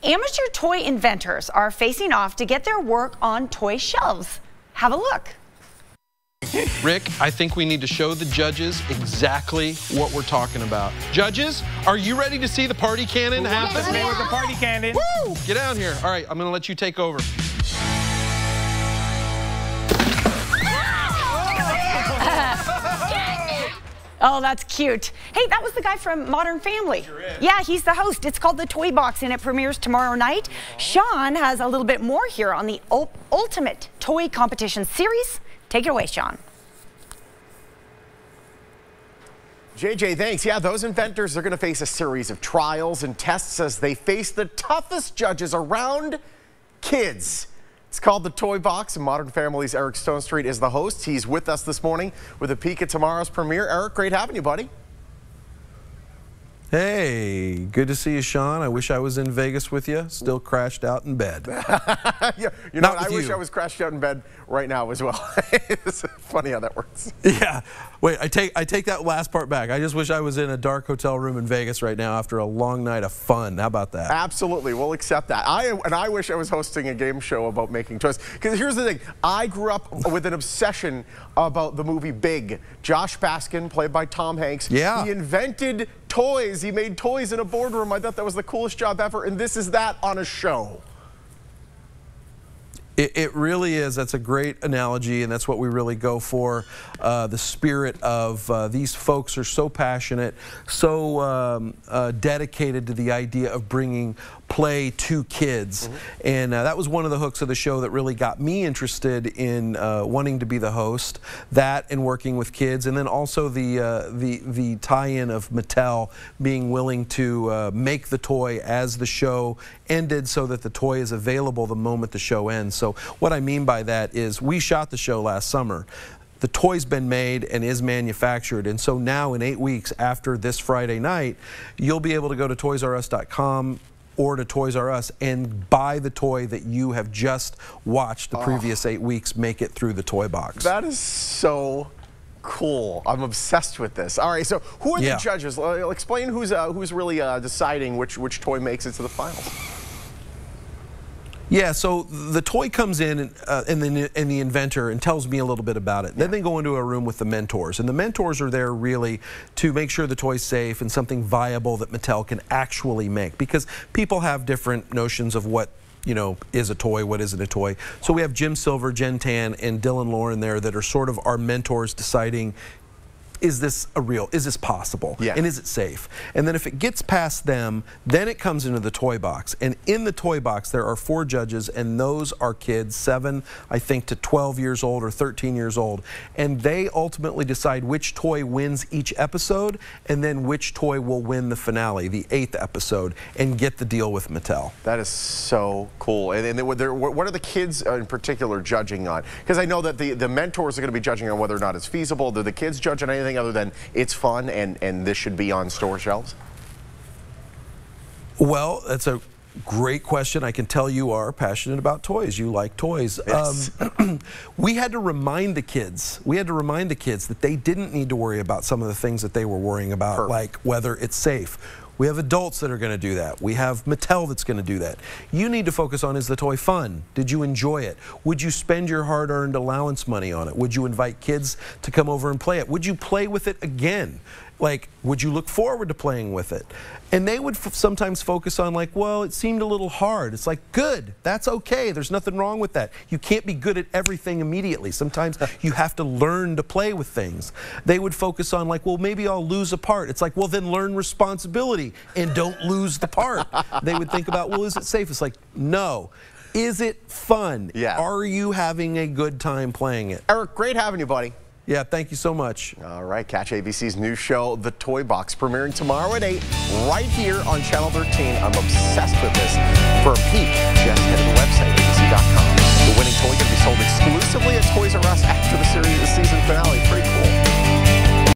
Amateur toy inventors are facing off to get their work on toy shelves. Have a look. Rick, I think we need to show the judges exactly what we're talking about. Judges, are you ready to see the party cannon happen? Yes, man, with the party cannon. Woo! Get down here. All right, I'm going to let you take over. Oh, that's cute. Hey, that was the guy from Modern Family. Sure is. Yeah, he's the host. It's called The Toy Box, and it premieres tomorrow night. Sean has a little bit more here on the Ultimate Toy Competition series. Take it away, Sean. JJ, thanks. Yeah, those inventors are going to face a series of trials and tests as they face the toughest judges around: kids. It's called The Toy Box, and Modern Family's Eric Stonestreet is the host. He's with us this morning with a peek at tomorrow's premiere. Eric, great having you, buddy. Hey, good to see you, Sean. I wish I was in Vegas with you. Still crashed out in bed. Yeah, you know, I wish I was crashed out in bed right now as well. It's funny how that works. Yeah. Wait, I take that last part back. I just wish I was in a dark hotel room in Vegas right now after a long night of fun. How about that? Absolutely. We'll accept that. I wish I was hosting a game show about making toys. Because here's the thing. I grew up with an obsession about the movie Big. Josh Baskin, played by Tom Hanks. Yeah. He invented toys. He made toys in a boardroom. I thought that was the coolest job ever. And this is that on a show. It really is. That's a great analogy, and that's what we really go for. The spirit of these folks are so passionate, so dedicated to the idea of bringing play to kids. And that was one of the hooks of the show that really got me interested in wanting to be the host. That and working with kids, and then also the tie-in of Mattel being willing to make the toy as the show ended, so that the toy is available the moment the show ends. So what I mean by that is we shot the show last summer. The toy's been made and is manufactured, and so now in 8 weeks after this Friday night, you'll be able to go to toysrus.com or to Toys R Us and buy the toy that you have just watched the previous 8 weeks make it through the toy box. That is so cool. I'm obsessed with this. All right, so who are the judges? Explain who's really deciding which toy makes it to the finals. Yeah, so the toy comes in and the inventor and tells me a little bit about it. Then they go into a room with the mentors, and the mentors are there really to make sure the toy's safe and something viable that Mattel can actually make, because people have different notions of what, you know, is a toy, what isn't a toy. So we have Jim Silver, Jen Tan, and Dylan Lauren there that are sort of our mentors deciding, is this is this possible? Yeah. And is it safe? And then if it gets past them, then it comes into the toy box. And in the toy box, there are 4 judges, and those are kids 7, I think, to 12 years old or 13 years old. And they ultimately decide which toy wins each episode, and then which toy will win the finale, the 8th episode, and get the deal with Mattel. That is so cool. And what are the kids in particular judging on? Because I know that the mentors are going to be judging on whether or not it's feasible. Do the kids judge on anything other than it's fun and this should be on store shelves? Well, that's a great question. I can tell you are passionate about toys. You like toys. Yes. We had to remind the kids. That they didn't need to worry about some of the things that they were worrying about, like whether it's safe. We have adults that are going to do that. We have Mattel that's going to do that. You need to focus on, is the toy fun? Did you enjoy it? Would you spend your hard-earned allowance money on it? Would you invite kids to come over and play it? Would you play with it again? Like, would you look forward to playing with it? And they would sometimes focus on, like, well, it seemed a little hard. It's like, good, that's okay. There's nothing wrong with that. You can't be good at everything immediately. Sometimes you have to learn to play with things. They would focus on, like, well, maybe I'll lose a part. It's like, well, then learn responsibility and don't lose the part. They would think about, well, is it safe? It's like, no. Is it fun? Yeah. Are you having a good time playing it? Eric, great having you, buddy. Yeah, thank you so much. All right, catch ABC's new show, The Toy Box, premiering tomorrow at 8, right here on Channel 13. I'm obsessed with this. For a peek, just head to the website, abc.com. The winning toy going to be sold exclusively at Toys R Us after the series season finale.